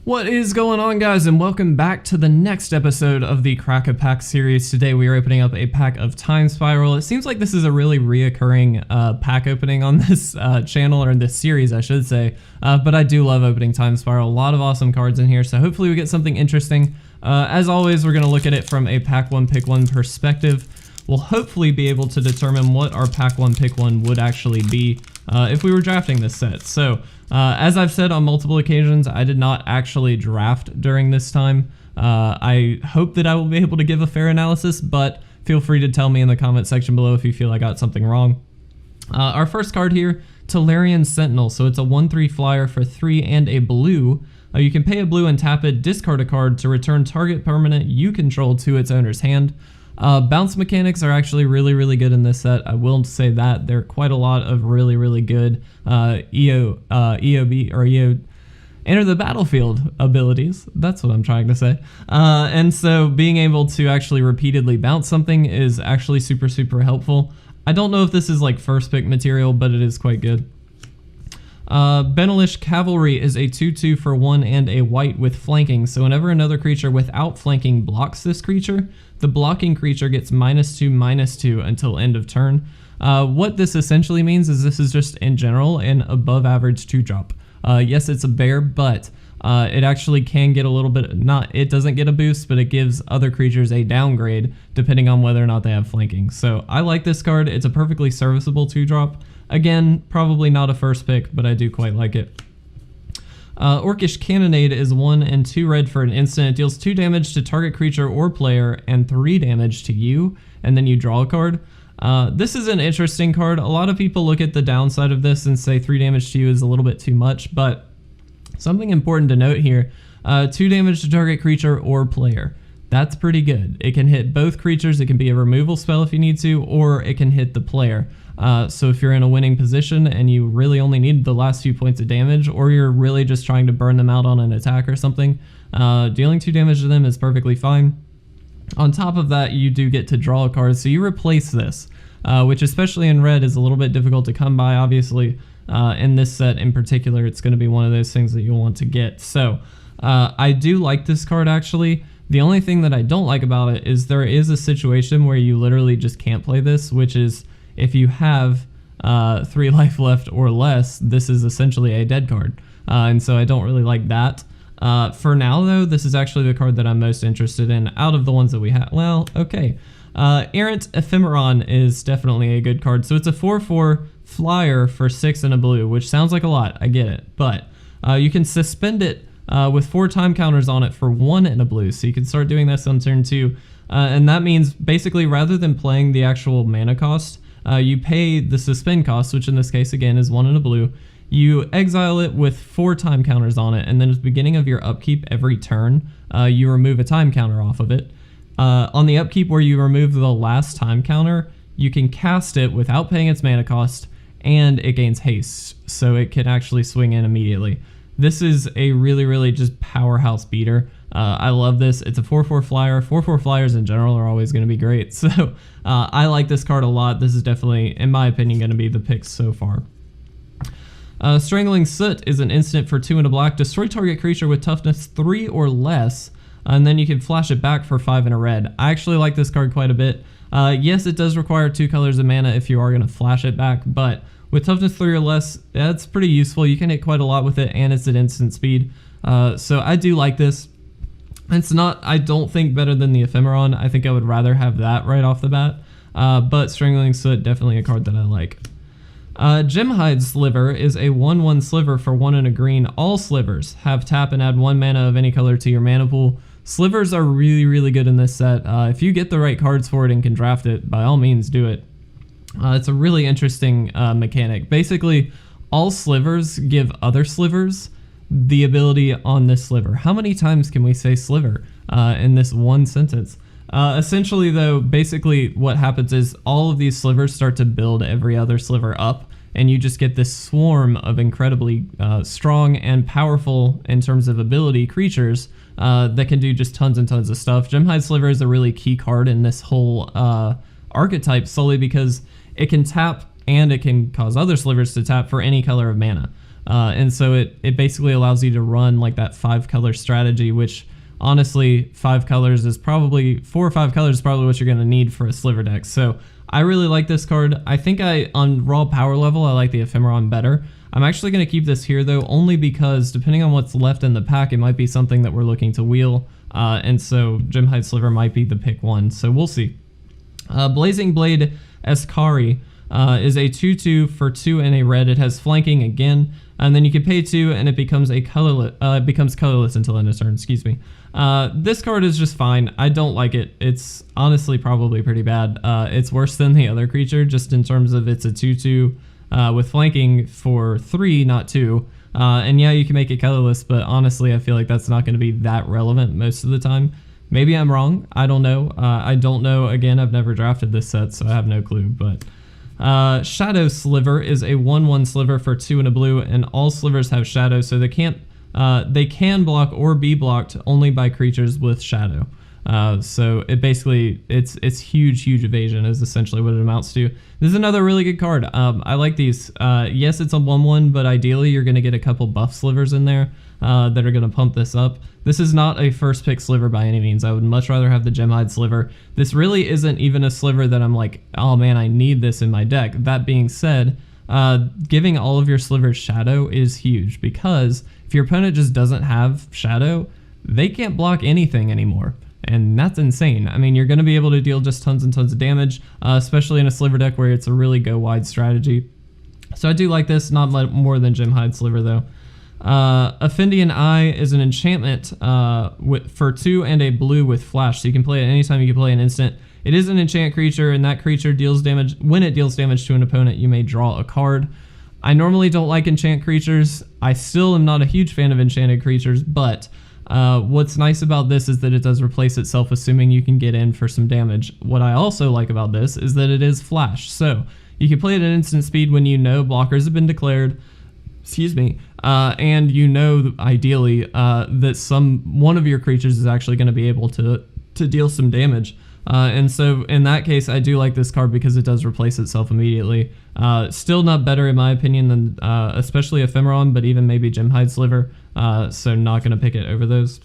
What is going on, guys, and welcome back to the next episode of the Crack a Pack series. Today we are opening up a pack of Time Spiral. It seems like this is a really reoccurring pack opening on this channel, or in this series I should say, but I do love opening Time Spiral. A lot of awesome cards in here, so hopefully we get something interesting. As always, we're going to look at it from a pack one pick one perspective. We'll hopefully be able to determine what our pack one pick one would actually be if we were drafting this set. So as I've said on multiple occasions, I did not actually draft during this time. I hope that I will be able to give a fair analysis, but feel free to tell me in the comment section below if you feel I got something wrong. Our first card here, Tolarian Sentinel. So it's a 1/3 flyer for 3 and a blue. You can pay a blue and tap it, discard a card to return target permanent you control to its owner's hand. Bounce mechanics are actually really good in this set. I will say that there are quite a lot of really good EOB or EO enter the battlefield abilities. That's what I'm trying to say. And so being able to actually repeatedly bounce something is actually super helpful. I don't know if this is like first pick material, but it is quite good. Benelish Cavalry is a 2/2 for 1 and a white with flanking. So whenever another creature without flanking blocks this creature, the blocking creature gets -2/-2 until end of turn. What this essentially means is this is just in general an above average 2-drop. Yes, it's a bear, but it actually can get a little bit, it doesn't get a boost, but it gives other creatures a downgrade depending on whether or not they have flanking. So I like this card. It's a perfectly serviceable 2-drop. Again, probably not a first pick, but I do quite like it. Orcish Cannonade is 1 and 2 red for an instant. It deals 2 damage to target creature or player and 3 damage to you, and then you draw a card. This is an interesting card. A lot of people look at the downside of this and say 3 damage to you is a little bit too much, but something important to note here, 2 damage to target creature or player. That's pretty good. It can hit both creatures. It can be a removal spell if you need to, or it can hit the player. So if you're in a winning position and you really only need the last few points of damage, or you're really just trying to burn them out on an attack or something, dealing 2 damage to them is perfectly fine. On top of that, you do get to draw a card, so you replace this, which especially in red is a little bit difficult to come by, obviously. In this set in particular, it's going to be one of those things that you'll want to get. So I do like this card, actually. The only thing that I don't like about it is there is a situation where you literally just can't play this, which is if you have 3 life left or less, this is essentially a dead card. And so I don't really like that. For now, though, this is actually the card that I'm most interested in out of the ones that we have. Well, okay. Errant Ephemeron is definitely a good card. So it's a 4/4 flyer for 6 and a blue, which sounds like a lot. I get it. But you can suspend it with 4 time counters on it for 1 and a blue. So you can start doing this on turn 2. And that means basically rather than playing the actual mana cost, you pay the suspend cost, which in this case again is 1 and a blue. You exile it with 4 time counters on it, and then at the beginning of your upkeep every turn, you remove a time counter off of it. On the upkeep where you remove the last time counter, you can cast it without paying its mana cost, and it gains haste, so it can actually swing in immediately. This is a really just powerhouse beater. I love this. It's a 4/4 flyer. 4/4 flyers in general are always going to be great, so I like this card a lot. This is definitely, in my opinion, going to be the pick so far. Strangling Soot is an instant for 2 and a black. Destroy target creature with toughness 3 or less, and then you can flash it back for 5 and a red. I actually like this card quite a bit. Yes, it does require 2 colors of mana if you are going to flash it back, but with toughness 3 or less, that's pretty useful. You can hit quite a lot with it, and it's at instant speed. So I do like this. It's not, I don't think, better than the Ephemeron. I think I would rather have that right off the bat. But Strangling Soot, definitely a card that I like. Gemhide Sliver is a 1/1 sliver for 1 and a green. All slivers have tap and add 1 mana of any color to your mana pool. Slivers are really good in this set. If you get the right cards for it and can draft it, by all means do it. It's a really interesting mechanic. Basically, all slivers give other slivers the ability on this sliver. How many times can we say sliver in this one sentence? Essentially, though, basically what happens is all of these slivers start to build every other sliver up, and you just get this swarm of incredibly strong and powerful in terms of ability creatures that can do just tons and tons of stuff. Gemhide Sliver is a really key card in this whole archetype solely because it can tap and it can cause other slivers to tap for any color of mana. And so it basically allows you to run like that 5-color strategy, which honestly 5 colors is probably 4 or 5 colors is probably what you're going to need for a Sliver deck. So I really like this card. I think on raw power level I like the Ephemeron better. I'm actually going to keep this here though, only because depending on what's left in the pack, it might be something that we're looking to wheel, and so Gemhide Sliver might be the pick one, so we'll see. Blazing Blade Eskari is a 2/2 for 2 and a red. It has flanking again, and then you can pay 2 and it becomes colorless until end of turn. Excuse me. This card is just fine. I don't like it. It's honestly probably pretty bad. It's worse than the other creature just in terms of it's a 2/2 with flanking for 3, not 2. And yeah, you can make it colorless, but honestly, I feel like that's not going to be that relevant most of the time. Maybe I'm wrong. I don't know. I don't know. Again, I've never drafted this set, so I have no clue. But Shadow Sliver is a 1/1 Sliver for 2 and a blue, and all Slivers have Shadow, so they can block or be blocked only by creatures with Shadow. So it basically, it's huge evasion is essentially what it amounts to. This is another really good card. I like these. Yes, it's a 1/1, but ideally you're going to get a couple buff Slivers in there that are going to pump this up. This is not a first pick Sliver by any means. I would much rather have the Gemhide Sliver. This really isn't even a Sliver that I'm like, oh man, I need this in my deck. That being said, giving all of your Slivers Shadow is huge, because if your opponent just doesn't have Shadow, they can't block anything anymore. And that's insane. I mean, you're going to be able to deal just tons and tons of damage, especially in a Sliver deck where it's a really go wide strategy. So I do like this, not more than Gemhide Sliver though. Offendian Eye is an enchantment for 2 and a blue with flash, so you can play it anytime you can play an instant. It is an enchant creature, and that creature deals damage. When it deals damage to an opponent, you may draw a card. I normally don't like enchant creatures. I still am not a huge fan of enchanted creatures, but what's nice about this is that it does replace itself, assuming you can get in for some damage. What I also like about this is that it is flash, so you can play it at instant speed when you know blockers have been declared. Excuse me. And you know, ideally, that one of your creatures is actually going to be able to deal some damage. And so in that case, I do like this card because it does replace itself immediately. Still not better in my opinion than especially Ephemeron, but even maybe Gemhide Sliver. So not going to pick it over those.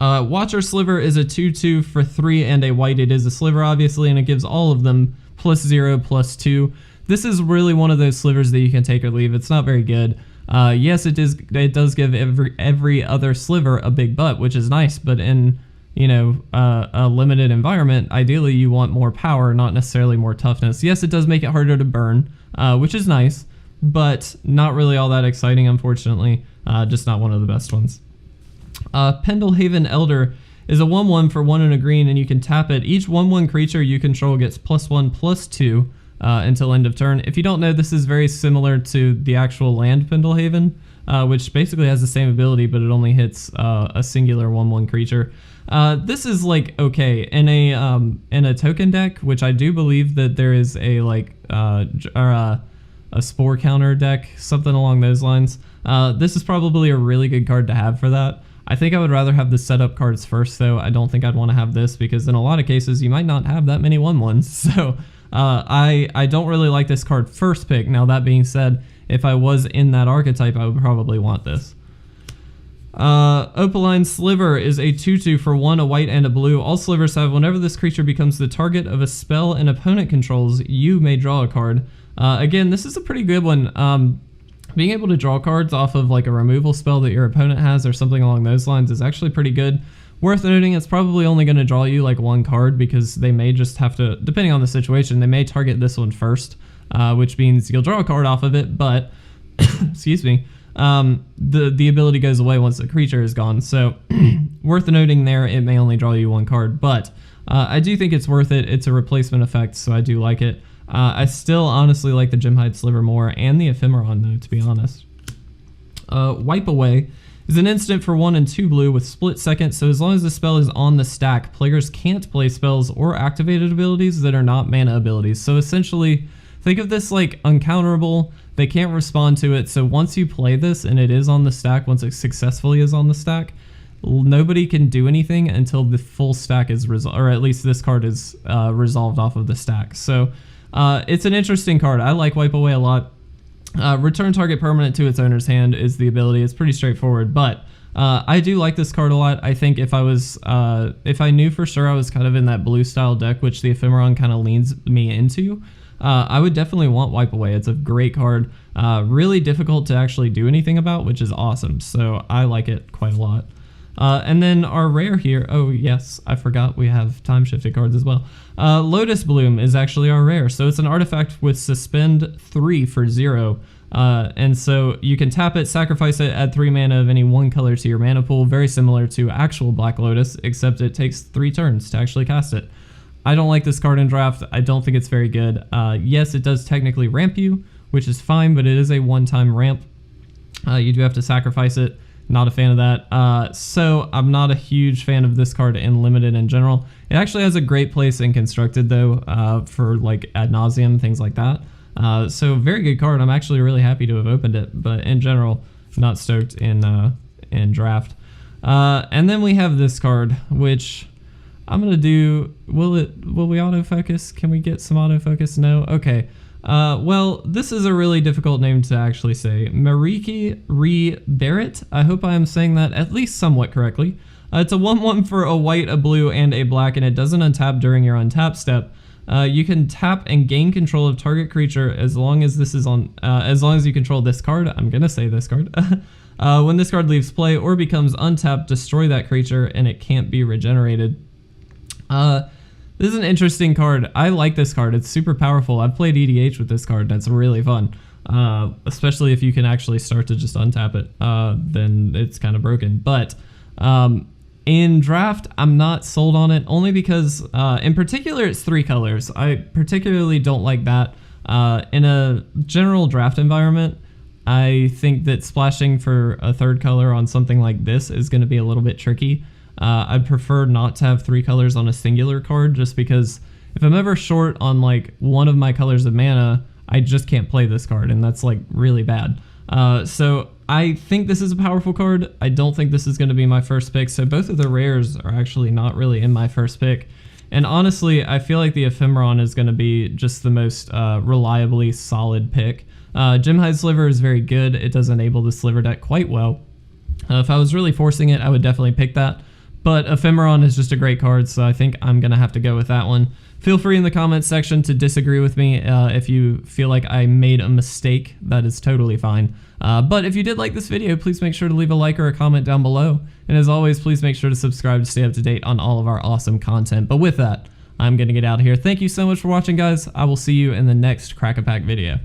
Watcher Sliver is a 2/2 for 3 and a white. It is a Sliver obviously, and it gives all of them +0/+2. This is really one of those Slivers that you can take or leave. It's not very good. Yes, it does give every other Sliver a big butt, which is nice, but in a limited environment, ideally you want more power, not necessarily more toughness. Yes, it does make it harder to burn, which is nice, but not really all that exciting, unfortunately. Just not one of the best ones. Pendlehaven Elder is a 1/1 for 1 and a green, and you can tap it. Each 1/1 creature you control gets +1/+2 until end of turn. If you don't know, this is very similar to the actual land Pendlehaven, which basically has the same ability, but it only hits a singular 1/1 creature. This is like okay in a token deck, which I do believe that there is a a spore counter deck, something along those lines. This is probably a really good card to have for that. I think I would rather have the setup cards first, though. I don't think I'd want to have this because in a lot of cases you might not have that many 1/1s. So I don't really like this card first pick. Now that being said, if I was in that archetype, I would probably want this. Opaline Sliver is a 2/2 for 1, a white and a blue. All Slivers have, whenever this creature becomes the target of a spell an opponent controls, you may draw a card. Again, this is a pretty good one. Being able to draw cards off of like a removal spell that your opponent has or something along those lines is actually pretty good. Worth noting, it's probably only going to draw you like one card because they may just have to, depending on the situation, they may target this one first, which means you'll draw a card off of it, but, excuse me, the ability goes away once the creature is gone. So worth noting there, it may only draw you one card, but I do think it's worth it. It's a replacement effect, so I do like it. I still honestly like the Gemhide Sliver more, and the Ephemeron though, to be honest. Wipe Away is an instant for 1 and 2 blue with split second, so as long as the spell is on the stack, players can't play spells or activated abilities that are not mana abilities. So essentially, think of this like uncounterable. They can't respond to it, so once you play this and it is on the stack, once it successfully is on the stack, nobody can do anything until the full stack is resolved, or at least this card is resolved off of the stack. So it's an interesting card. I like Wipe Away a lot. Return target permanent to its owner's hand is the ability. It's pretty straightforward, but I do like this card a lot. I think if I knew for sure I was kind of in that blue style deck, which the Ephemeron kind of leans me into, I would definitely want Wipe Away. It's a great card, really difficult to actually do anything about, which is awesome. So I like it quite a lot. And then our rare here, oh yes, I forgot we have time-shifted cards as well. Lotus Bloom is actually our rare, so it's an artifact with suspend 3 for 0. And so you can tap it, sacrifice it, add 3 mana of any one color to your mana pool, very similar to actual Black Lotus, except it takes 3 turns to actually cast it. I don't like this card in draft. I don't think it's very good. Yes, it does technically ramp you, which is fine, but it is a one-time ramp. You do have to sacrifice it. Not a fan of that. So I'm not a huge fan of this card in Limited in general. It actually has a great place in Constructed though, for like Ad Nauseam, things like that. So very good card. I'm actually really happy to have opened it, but in general, not stoked in draft. And then we have this card, which I'm gonna do. Will we autofocus? Can we get some autofocus? No. Okay. Well, this is a really difficult name to actually say. Mariki Re Barrett. I hope I am saying that at least somewhat correctly. It's a 1/1 for a white, a blue, and a black, and it doesn't untap during your untap step. You can tap and gain control of target creature as long as this is on. As long as you control this card. I'm gonna say this card. When this card leaves play or becomes untapped, destroy that creature, and it can't be regenerated. This is an interesting card. I like this card. It's super powerful. I've played EDH with this card. That's really fun. Especially if you can actually start to just untap it. Then it's kind of broken. But in draft, I'm not sold on it only because, in particular, it's 3 colors. I particularly don't like that. In a general draft environment, I think that splashing for a 3rd color on something like this is going to be a little bit tricky. I'd prefer not to have 3 colors on a singular card just because if I'm ever short on like one of my colors of mana, I just can't play this card and that's like really bad. So I think this is a powerful card. I don't think this is going to be my first pick. So both of the rares are actually not really in my first pick. And honestly, I feel like the Ephemeron is going to be just the most reliably solid pick. Gemhide Sliver is very good. It does enable the Sliver deck quite well. If I was really forcing it, I would definitely pick that. But Ephemeron is just a great card, so I think I'm going to have to go with that one. Feel free in the comments section to disagree with me if you feel like I made a mistake. That is totally fine. But if you did like this video, please make sure to leave a like or a comment down below. And as always, please make sure to subscribe to stay up to date on all of our awesome content. But with that, I'm going to get out of here. Thank you so much for watching, guys. I will see you in the next Crack-A-Pack video.